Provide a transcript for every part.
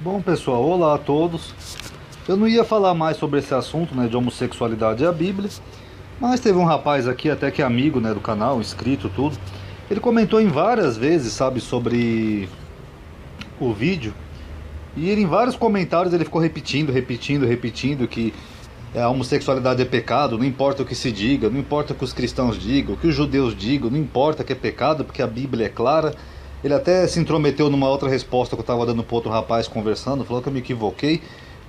Bom pessoal, olá a todos. Eu não ia falar mais sobre esse assunto, né, de homossexualidade e a Bíblia, mas teve um rapaz aqui, até que é amigo, né, do canal, inscrito, tudo. Ele comentou em várias vezes, sabe, sobre o vídeo. E ele, em vários comentários ele ficou repetindo que a homossexualidade é pecado, não importa o que se diga, não importa o que os cristãos digam, o que os judeus digam, não importa que é pecado, porque a Bíblia é clara. Ele até se intrometeu numa outra resposta que eu estava dando para outro rapaz conversando, falou que eu me equivoquei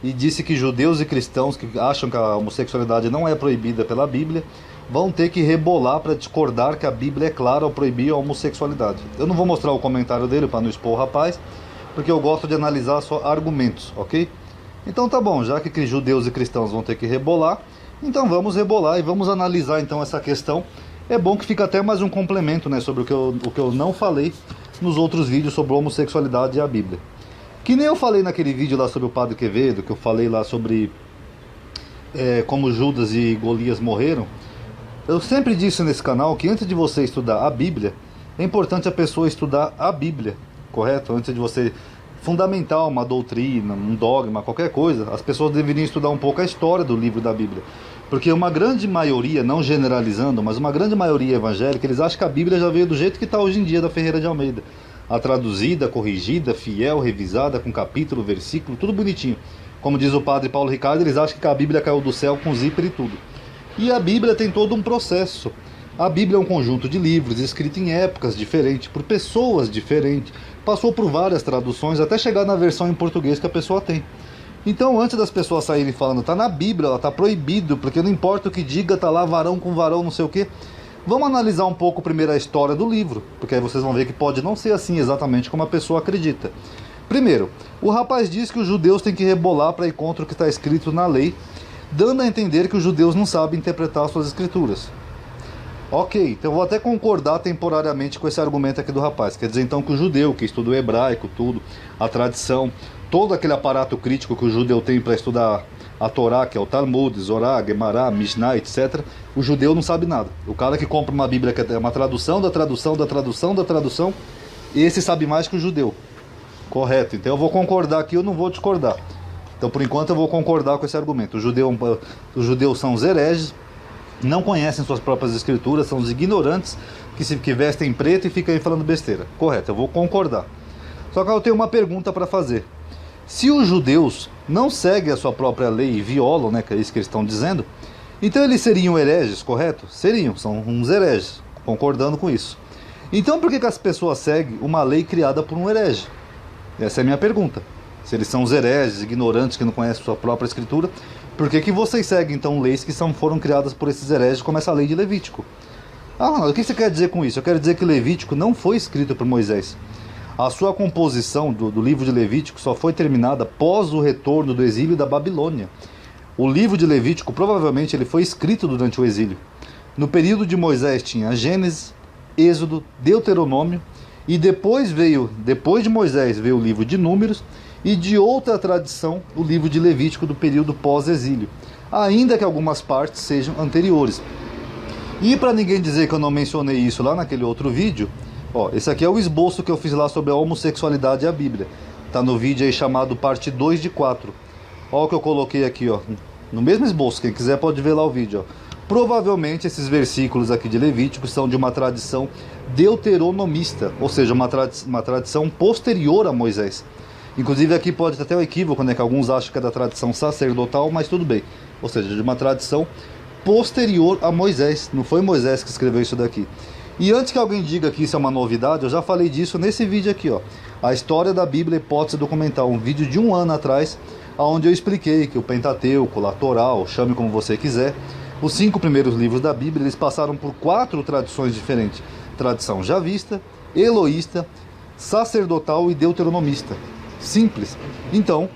e disse que judeus e cristãos que acham que a homossexualidade não é proibida pela Bíblia vão ter que rebolar para discordar que a Bíblia é clara ao proibir a homossexualidade. Eu não vou mostrar o comentário dele para não expor o rapaz, porque eu gosto de analisar só argumentos, ok? Então tá bom, já que judeus e cristãos vão ter que rebolar, então vamos rebolar e vamos analisar então essa questão. É bom que fica até mais um complemento, né, sobre o que eu não falei nos outros vídeos sobre homossexualidade e a Bíblia. Que nem eu falei naquele vídeo lá sobre o Padre Quevedo, que eu falei lá sobre como Judas e Golias morreram. Eu sempre disse nesse canal que antes de você estudar a Bíblia, é importante a pessoa estudar a Bíblia, correto? Antes de você fundamentar uma doutrina, um dogma, qualquer coisa, as pessoas deveriam estudar um pouco a história do livro da Bíblia. Porque uma grande maioria, não generalizando, mas uma grande maioria evangélica, eles acham que a Bíblia já veio do jeito que está hoje em dia da Ferreira de Almeida. A traduzida, corrigida, fiel, revisada, com capítulo, versículo, tudo bonitinho. Como diz o padre Paulo Ricardo, eles acham que a Bíblia caiu do céu com zíper e tudo. E a Bíblia tem todo um processo. A Bíblia é um conjunto de livros escritos em épocas diferentes, por pessoas diferentes. Passou por várias traduções até chegar na versão em português que a pessoa tem. Então, antes das pessoas saírem falando, tá na Bíblia, ela tá proibido, porque não importa o que diga, tá lá varão com varão, não sei o que. Vamos analisar um pouco primeiro a história do livro, porque aí vocês vão ver que pode não ser assim exatamente como a pessoa acredita. Primeiro, o rapaz diz que os judeus têm que rebolar para ir contra o que está escrito na lei, dando a entender que os judeus não sabem interpretar suas escrituras. Ok, então eu vou até concordar temporariamente com esse argumento aqui do rapaz. Quer dizer então que o judeu, que estuda o hebraico, tudo, a tradição, todo aquele aparato crítico que o judeu tem para estudar a Torá, que é o Talmud, Zorá, Gemara, Mishnah, etc., o judeu não sabe nada. O cara que compra uma Bíblia que é uma tradução da tradução da tradução da tradução, esse sabe mais que o judeu. Correto, então eu vou concordar aqui, eu não vou discordar. Então por enquanto eu vou concordar com esse argumento. Os judeus são os hereges, não conhecem suas próprias escrituras, são os ignorantes que vestem preto e ficam aí falando besteira. Correto, eu vou concordar. Só que eu tenho uma pergunta para fazer. Se os judeus não seguem a sua própria lei e violam, né, que é isso que eles estão dizendo, então eles seriam hereges, correto? Seriam, são uns hereges, concordando com isso. Então por que as pessoas seguem uma lei criada por um herege? Essa é a minha pergunta. Se eles são os hereges, ignorantes, que não conhecem a sua própria escritura, por que vocês seguem então leis que foram criadas por esses hereges, como essa lei de Levítico? Ah, o que você quer dizer com isso? Eu quero dizer que Levítico não foi escrito por Moisés. A sua composição do livro de Levítico só foi terminada após o retorno do exílio da Babilônia. O livro de Levítico provavelmente ele foi escrito durante o exílio. No período de Moisés tinha Gênesis, Êxodo, Deuteronômio, e depois de Moisés veio o livro de Números, e de outra tradição, o livro de Levítico do período pós-exílio, ainda que algumas partes sejam anteriores. E para ninguém dizer que eu não mencionei isso lá naquele outro vídeo, ó, esse aqui é o esboço que eu fiz lá sobre a homossexualidade e a Bíblia. Tá no vídeo aí chamado parte 2 de 4. Ó o que eu coloquei aqui, ó, no mesmo esboço, quem quiser pode ver lá o vídeo, ó. Provavelmente esses versículos aqui de Levítico são de uma tradição deuteronomista, ou seja, uma tradição posterior a Moisés. Inclusive aqui pode ter até um equívoco, né, que alguns acham que é da tradição sacerdotal, mas tudo bem. Ou seja, de uma tradição posterior a Moisés. Não foi Moisés que escreveu isso daqui. E antes que alguém diga que isso é uma novidade, eu já falei disso nesse vídeo aqui, ó. A história da Bíblia, hipótese documental. Um vídeo de 1 ano atrás, onde eu expliquei que o Pentateuco, a Torá, chame como você quiser, os 5 primeiros livros da Bíblia, eles passaram por 4 tradições diferentes. Tradição javista, eloísta, sacerdotal e deuteronomista. Simples. Então,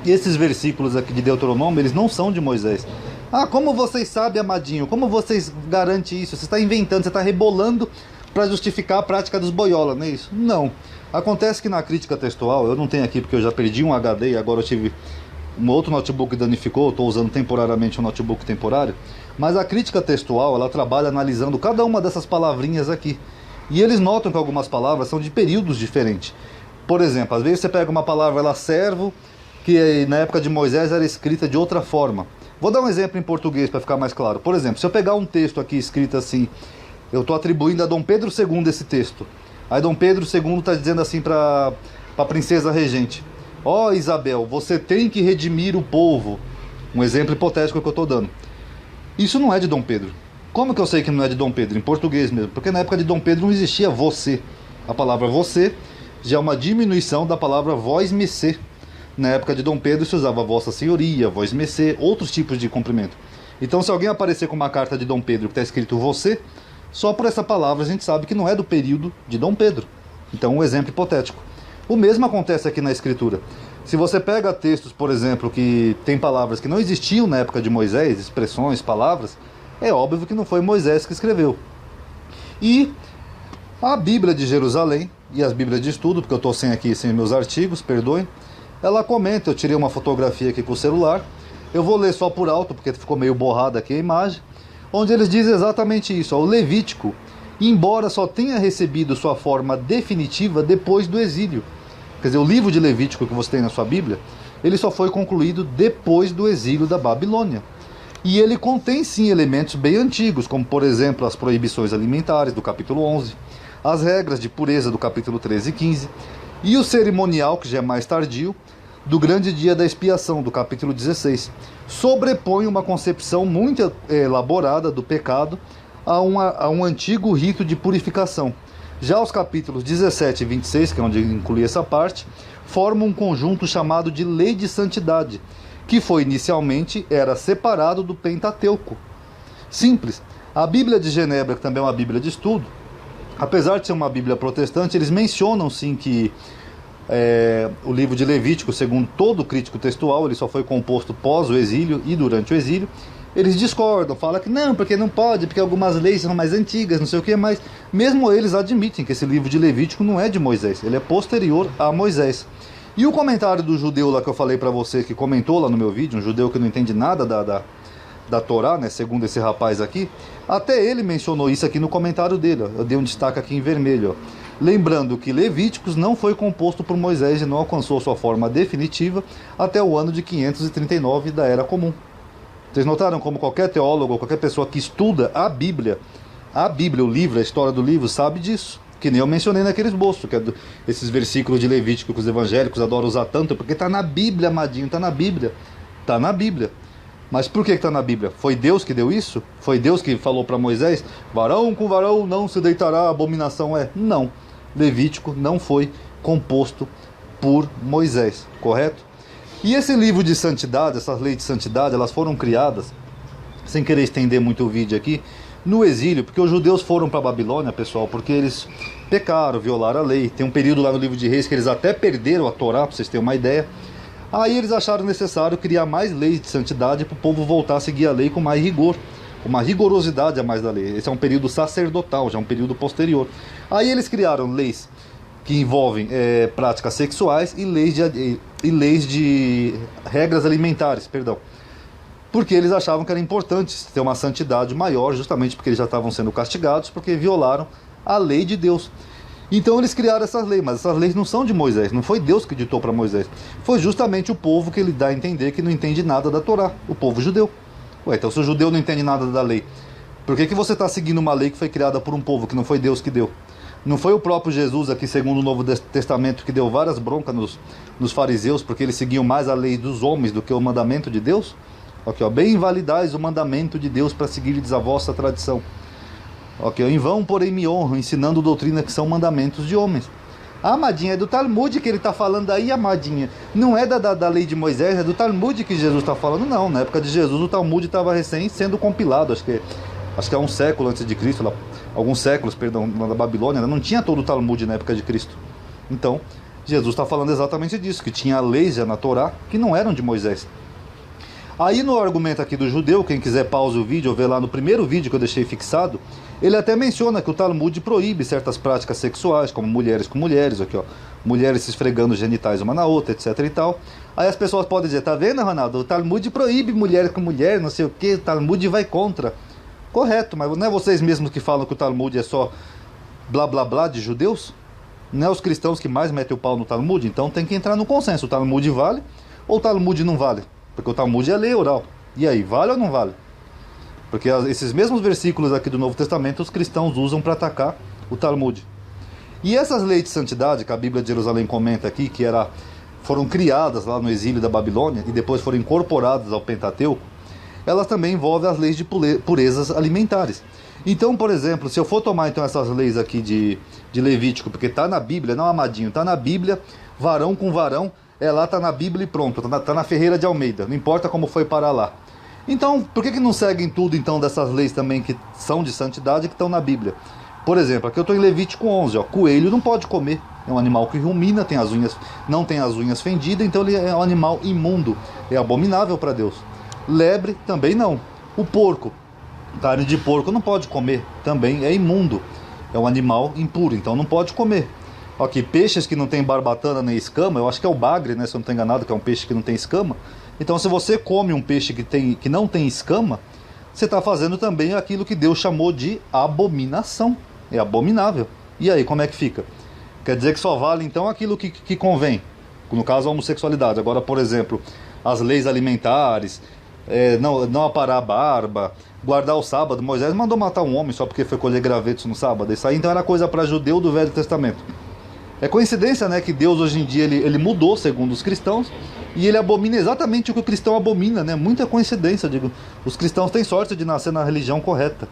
esses versículos aqui de Deuteronômio, eles não são de Moisés. Ah, como vocês sabem, amadinho? Como vocês garantem isso? Você está inventando, você está rebolando para justificar a prática dos boiola, não é isso? Não. Acontece que na crítica textual, eu não tenho aqui porque eu já perdi um HD e agora eu tive um outro notebook que danificou, estou usando temporariamente um notebook temporário, mas a crítica textual, ela trabalha analisando cada uma dessas palavrinhas aqui. E eles notam que algumas palavras são de períodos diferentes. Por exemplo, às vezes você pega uma palavra lá, servo, que na época de Moisés era escrita de outra forma. Vou dar um exemplo em português para ficar mais claro. Por exemplo, se eu pegar um texto aqui escrito assim, eu estou atribuindo a Dom Pedro II esse texto. Aí Dom Pedro II está dizendo assim para a princesa regente: ó Isabel, você tem que redimir o povo. Um exemplo hipotético que eu estou dando. Isso não é de Dom Pedro. Como que eu sei que não é de Dom Pedro? Em português mesmo. Porque na época de Dom Pedro não existia você. A palavra você já é uma diminuição da palavra vós-me-ser. Na época de Dom Pedro se usava vossa senhoria, vós-me-ser, outros tipos de cumprimento. Então se alguém aparecer com uma carta de Dom Pedro que está escrito você, só por essa palavra a gente sabe que não é do período de Dom Pedro. Então um exemplo hipotético. O mesmo acontece aqui na escritura. Se você pega textos, por exemplo, que tem palavras que não existiam na época de Moisés, expressões, palavras, é óbvio que não foi Moisés que escreveu. E a Bíblia de Jerusalém, e as Bíblias de estudo, porque eu estou sem meus artigos, perdoem, ela comenta, eu tirei uma fotografia aqui com o celular, eu vou ler só por alto, porque ficou meio borrada aqui a imagem, onde eles dizem exatamente isso. O Levítico, embora só tenha recebido sua forma definitiva depois do exílio. Quer dizer, o livro de Levítico que você tem na sua Bíblia, ele só foi concluído depois do exílio da Babilônia. E ele contém sim elementos bem antigos, como por exemplo as proibições alimentares do capítulo 11, as regras de pureza do capítulo 13 e 15, e o cerimonial, que já é mais tardio, do grande dia da expiação, do capítulo 16. Sobrepõe uma concepção muito elaborada do pecado a um antigo rito de purificação. Já os capítulos 17 e 26, que é onde inclui essa parte, formam um conjunto chamado de Lei de Santidade, que inicialmente era separado do Pentateuco. Simples. A Bíblia de Genebra, que também é uma Bíblia de estudo, apesar de ser uma Bíblia protestante, eles mencionam sim que o livro de Levítico, segundo todo crítico textual, ele só foi composto pós o exílio e durante o exílio. Eles discordam, falam que não, porque não pode, porque algumas leis são mais antigas, não sei o que, mas mesmo eles admitem que esse livro de Levítico não é de Moisés, ele é posterior a Moisés. E o comentário do judeu lá que eu falei para você, que comentou lá no meu vídeo, um judeu que não entende nada da Torá, né, segundo esse rapaz aqui, até ele mencionou isso aqui no comentário dele, ó. Eu dei um destaque aqui em vermelho, ó. Lembrando que Levíticos não foi composto por Moisés e não alcançou sua forma definitiva até o ano de 539 da Era Comum. Vocês notaram como qualquer teólogo, qualquer pessoa que estuda a Bíblia, o livro, a história do livro, sabe disso. Que nem eu mencionei naquele esboço, que é esses versículos de Levítico que os evangélicos adoram usar tanto, porque está na Bíblia, amadinho, está na Bíblia. Está na Bíblia. Mas por que está na Bíblia? Foi Deus que deu isso? Foi Deus que falou para Moisés: varão com varão não se deitará, abominação é? Não. Levítico não foi composto por Moisés, correto? E esse livro de santidade, essas leis de santidade, elas foram criadas, sem querer estender muito o vídeo aqui, no exílio, porque os judeus foram para a Babilônia, pessoal, porque eles pecaram, violaram a lei. Tem um período lá no livro de Reis que eles até perderam a Torá, para vocês terem uma ideia. Aí eles acharam necessário criar mais leis de santidade para o povo voltar a seguir a lei com mais rigor, com uma rigorosidade a mais da lei. Esse é um período sacerdotal, já é um período posterior. Aí eles criaram leis que envolvem práticas sexuais e leis de regras alimentares, perdão. Porque eles achavam que era importante ter uma santidade maior, justamente porque eles já estavam sendo castigados, porque violaram a lei de Deus. Então eles criaram essas leis, mas essas leis não são de Moisés, não foi Deus que ditou para Moisés. Foi justamente o povo que ele dá a entender que não entende nada da Torá, o povo judeu. Ué, então se o judeu não entende nada da lei, por que você está seguindo uma lei que foi criada por um povo que não foi Deus que deu? Não foi o próprio Jesus aqui, segundo o Novo Testamento, que deu várias broncas nos fariseus, porque eles seguiam mais a lei dos homens do que o mandamento de Deus? Ok, ó, bem invalidais o mandamento de Deus para seguirdes a vossa tradição. Ok, em vão, porém, me honram, ensinando doutrina que são mandamentos de homens. Amadinha, é do Talmud que ele está falando aí, amadinha. Não é da lei de Moisés, é do Talmud que Jesus está falando, não. Na época de Jesus o Talmud estava recém sendo compilado, acho que é um século antes de Cristo, alguns séculos, perdão, na Babilônia, não tinha todo o Talmud na época de Cristo. Então, Jesus está falando exatamente disso, que tinha leis já na Torá que não eram de Moisés. Aí no argumento aqui do judeu, quem quiser pausa o vídeo ou ver lá no primeiro vídeo que eu deixei fixado, ele até menciona que o Talmud proíbe certas práticas sexuais, como mulheres com mulheres, aqui ó, mulheres se esfregando genitais uma na outra, etc e tal. Aí as pessoas podem dizer, tá vendo, Ronaldo, o Talmud proíbe mulher com mulher, não sei o que, o Talmud vai contra. Correto, mas não é vocês mesmos que falam que o Talmud é só blá blá blá de judeus? Não é os cristãos que mais metem o pau no Talmud? Então tem que entrar no consenso. O Talmud vale ou o Talmud não vale? Porque o Talmud é lei oral. E aí, vale ou não vale? Porque esses mesmos versículos aqui do Novo Testamento os cristãos usam para atacar o Talmud. E essas leis de santidade que a Bíblia de Jerusalém comenta aqui, que foram criadas lá no exílio da Babilônia e depois foram incorporadas ao Pentateuco, elas também envolvem as leis de purezas alimentares. Então, por exemplo, se eu for tomar então essas leis aqui de Levítico, porque está na Bíblia, não amadinho, está na Bíblia, varão com varão, lá está na Bíblia e pronto, está na Ferreira de Almeida, não importa como foi para lá. Então, por que não seguem tudo então dessas leis também que são de santidade que estão na Bíblia? Por exemplo, aqui eu estou em Levítico 11, ó, coelho não pode comer, é um animal que rumina, não tem as unhas fendidas, então ele é um animal imundo, é abominável para Deus. Lebre também não. O porco, carne de porco não pode comer, também é imundo, é um animal impuro, então não pode comer. Aqui, peixes que não tem barbatana nem escama, eu acho que é o bagre, né, se eu não estou enganado, que é um peixe que não tem escama. Então se você come um peixe que não tem escama, você está fazendo também aquilo que Deus chamou de abominação, é abominável. E aí, como é que fica? Quer dizer que só vale então aquilo que convém, no caso a homossexualidade. Agora, por exemplo, as leis alimentares, não aparar a barba, guardar o sábado. Moisés mandou matar um homem só porque foi colher gravetos no sábado. Isso aí então era coisa para judeu do Velho Testamento. É coincidência, né, que Deus hoje em dia ele mudou segundo os cristãos e ele abomina exatamente o que o cristão abomina, né? Muita coincidência, digo. Os cristãos têm sorte de nascer na religião correta.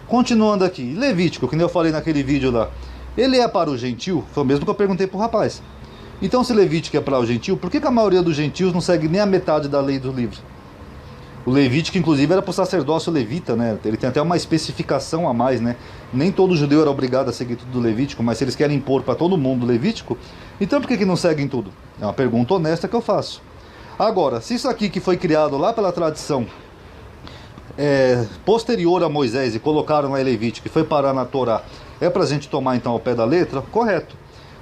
Continuando aqui, Levítico, que nem eu falei naquele vídeo lá, ele é para o gentil? Foi o mesmo que eu perguntei pro rapaz. Então se Levítico é para o gentil, por que a maioria dos gentios não segue nem a metade da lei dos livros? O Levítico, inclusive, era para o sacerdócio levita, né? Ele tem até uma especificação a mais, né? Nem todo judeu era obrigado a seguir tudo do Levítico, mas se eles querem impor para todo mundo o Levítico, então por que não seguem tudo? É uma pergunta honesta que eu faço. Agora, se isso aqui que foi criado lá pela tradição posterior a Moisés e colocaram lá em Levítico e foi parar na Torá, é para a gente tomar então ao pé da letra? Correto.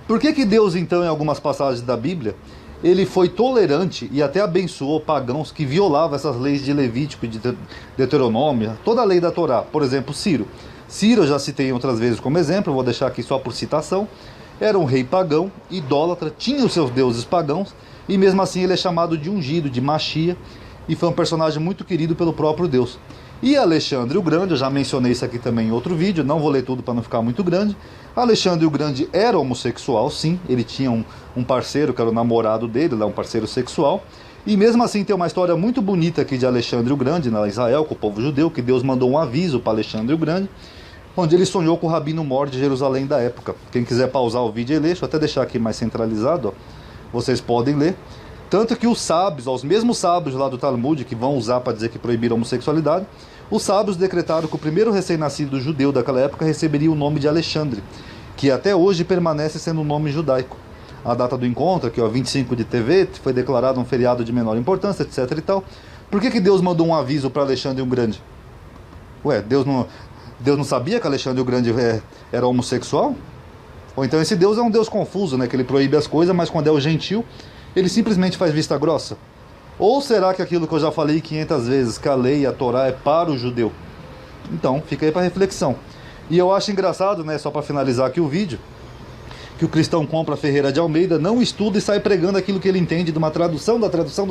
Por que Deus, então, em algumas passagens da Bíblia, ele foi tolerante e até abençoou pagãos que violavam essas leis de Levítico e de Deuteronômio, toda a lei da Torá? Por exemplo, Ciro. Ciro eu já citei outras vezes como exemplo, vou deixar aqui só por citação. Era um rei pagão, idólatra, tinha os seus deuses pagãos, e mesmo assim ele é chamado de ungido, de Machia, e foi um personagem muito querido pelo próprio Deus. E Alexandre o Grande, eu já mencionei isso aqui também em outro vídeo, não vou ler tudo para não ficar muito grande. Alexandre o Grande era homossexual, sim, ele tinha um parceiro que era o namorado dele, um parceiro sexual. E mesmo assim tem uma história muito bonita aqui de Alexandre o Grande, na Israel, com o povo judeu, que Deus mandou um aviso para Alexandre o Grande, onde ele sonhou com o Rabino Mor de Jerusalém da época. Quem quiser pausar o vídeo e ler, deixa eu até deixar aqui mais centralizado, ó, vocês podem ler. Tanto que os sábios, os mesmos sábios lá do Talmud, que vão usar para dizer que proibiram a homossexualidade, os sábios decretaram que o primeiro recém-nascido judeu daquela época receberia o nome de Alexandre, que até hoje permanece sendo um nome judaico. A data do encontro, aqui ó, 25 de Tevet, foi declarado um feriado de menor importância, etc e tal. Por que Deus mandou um aviso para Alexandre o Grande? Ué, Deus não sabia que Alexandre o Grande era homossexual? Ou então esse Deus é um Deus confuso, né? Que ele proíbe as coisas, mas quando é o gentil, ele simplesmente faz vista grossa? Ou será que aquilo que eu já falei 500 vezes, que a lei e a Torá é para o judeu? Então, fica aí para reflexão. E eu acho engraçado, né, só para finalizar aqui o vídeo, que o cristão compra a Ferreira de Almeida, não estuda e sai pregando aquilo que ele entende de uma tradução, da tradução,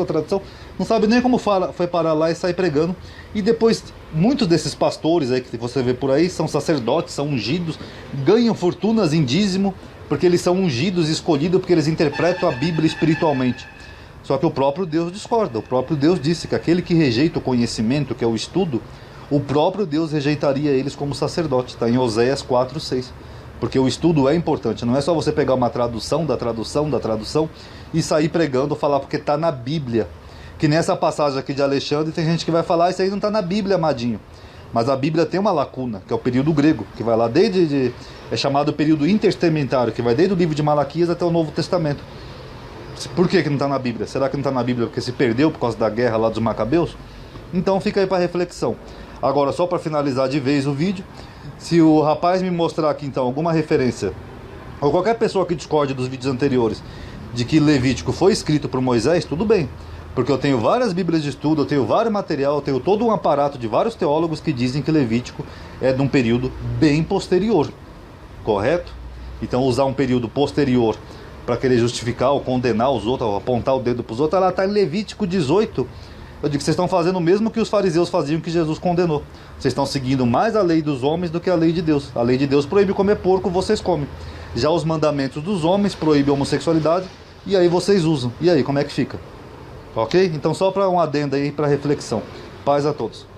não sabe nem como foi parar lá e sai pregando. E depois, muitos desses pastores aí que você vê por aí, são sacerdotes, são ungidos, ganham fortunas em dízimo, porque eles são ungidos e escolhidos porque eles interpretam a Bíblia espiritualmente. Só que o próprio Deus discorda. O próprio Deus disse que aquele que rejeita o conhecimento, que é o estudo, o próprio Deus rejeitaria eles como sacerdote. Está em Oséias 4:6. Porque o estudo é importante. Não é só você pegar uma tradução e sair pregando, falar porque está na Bíblia. Que nessa passagem aqui de Alexandre tem gente que vai falar, isso aí não está na Bíblia, amadinho. Mas a Bíblia tem uma lacuna, que é o período grego, que vai lá é chamado período intertestamentário, que vai desde o livro de Malaquias até o Novo Testamento. Por que não está na Bíblia? Será que não está na Bíblia porque se perdeu por causa da guerra lá dos Macabeus? Então fica aí para reflexão. Agora, só para finalizar de vez o vídeo, se o rapaz me mostrar aqui então alguma referência, ou qualquer pessoa que discorde dos vídeos anteriores, de que Levítico foi escrito por Moisés, tudo bem. Porque eu tenho várias bíblias de estudo, eu tenho vários material, eu tenho todo um aparato de vários teólogos que dizem que Levítico é de um período bem posterior. Correto? Então usar um período posterior para querer justificar ou condenar os outros, ou apontar o dedo para os outros, ela está em Levítico 18. Eu digo que vocês estão fazendo o mesmo que os fariseus faziam, que Jesus condenou. Vocês estão seguindo mais a lei dos homens do que a lei de Deus. A lei de Deus proíbe comer porco, vocês comem. Já os mandamentos dos homens proíbem a homossexualidade, e aí vocês usam. E aí, como é que fica? Ok? Então só para um adendo aí, para reflexão. Paz a todos.